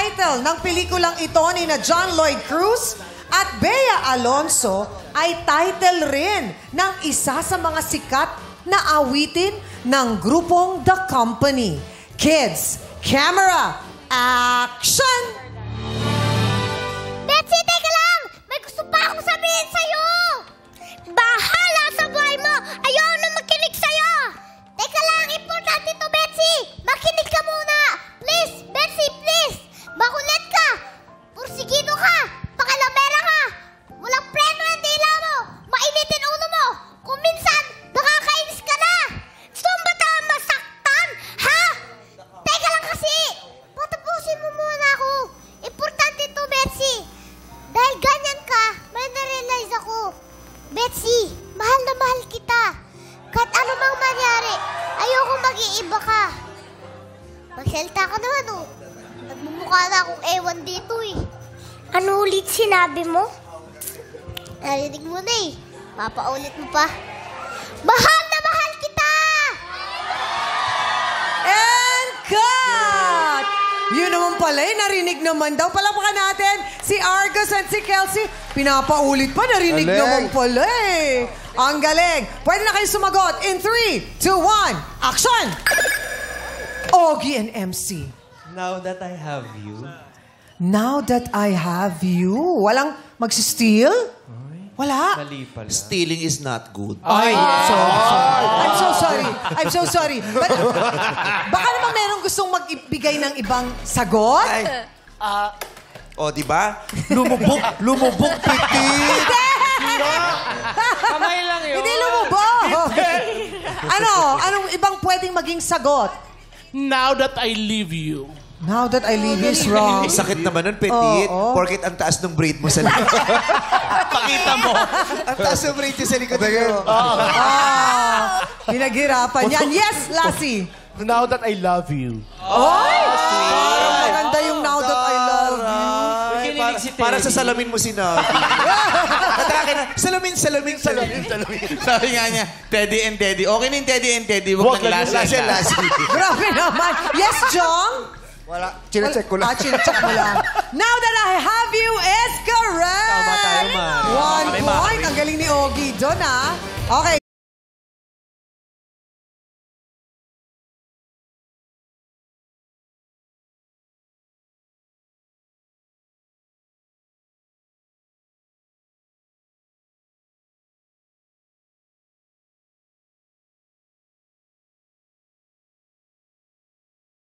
title ng pelikulang ito ni na John Lloyd Cruz at Bea Alonso ay title rin ng isa sa mga sikat na awitin ng grupong The Company. Kids, camera, action! Betsy, teka lang! May gusto pa akong sabihin sa'yo! Bahala sa buhay mo! Ayaw na makinig sa'yo! Teka lang, importante to, Betsy! Makinig ka muna! Please, Betsy, please! Makulit ka! Pursigido ka! Pakalamera ka! Walang preno ang dila mo! Mainitin ulo mo! Kung minsan, nakakainis ka na! Gusto mo ba tayo masaktan? Ha? Teka lang kasi! Patapusin mo muna ako! Importante to, Betsy! Dahil ganyan ka, may na-realize ako. Betsy, mahal na mahal kita. Kahit ano mang mangyari, ayoko mag-iiba ka. Magsalita ka naman, oh. Nagmumukha na akong ewan dito, eh. Ano ulit sinabi mo? Narinig mo na, eh. Papaulit mo pa. Mahal na mahal kita! And cut! Yun naman pala, narinig naman daw. Palapakan natin si Argus at si Kelsey. Pinapaulit pa, narinig naman pala eh. Ang galing. Pwede na kayo sumagot in 3, 2, 1, action! Ogie and MC. Now that I have you. Now that I have you. Walang magsisteal? Wala? Mali pala. Stealing is not good. Ay, I'm so sorry. I'm so sorry. But, baka naman merong gustong magbigay ng ibang sagot? O, di ba? Lumubog, pitit. Kamay lang yun. Hindi lumubog. Anong ibang pwedeng maging sagot? Now that I leave you. Now that I leave you is wrong. Sakit naman nun, petit. Porkit ang taas ng braid mo sa likod. Pakita mo. Ang taas ng braid mo sa likod mo. Pinaghirapan yan. Yes, Lassie. Now that I love you. Parang maganda yung now that I love you. Para sa salamin mo si Navi. Salamin. Sabi nga niya, Teddy and Teddy. Okay na yung Teddy and Teddy. Huwag lang Lassie. Grabe naman. Yes, Jong? Wala. Chinecheck ko lang. Chinecheck mo lang. Now that I have you is correct. Tama tayo, man. 1 point. Ang galing ni Ogie doon, ah. Okay,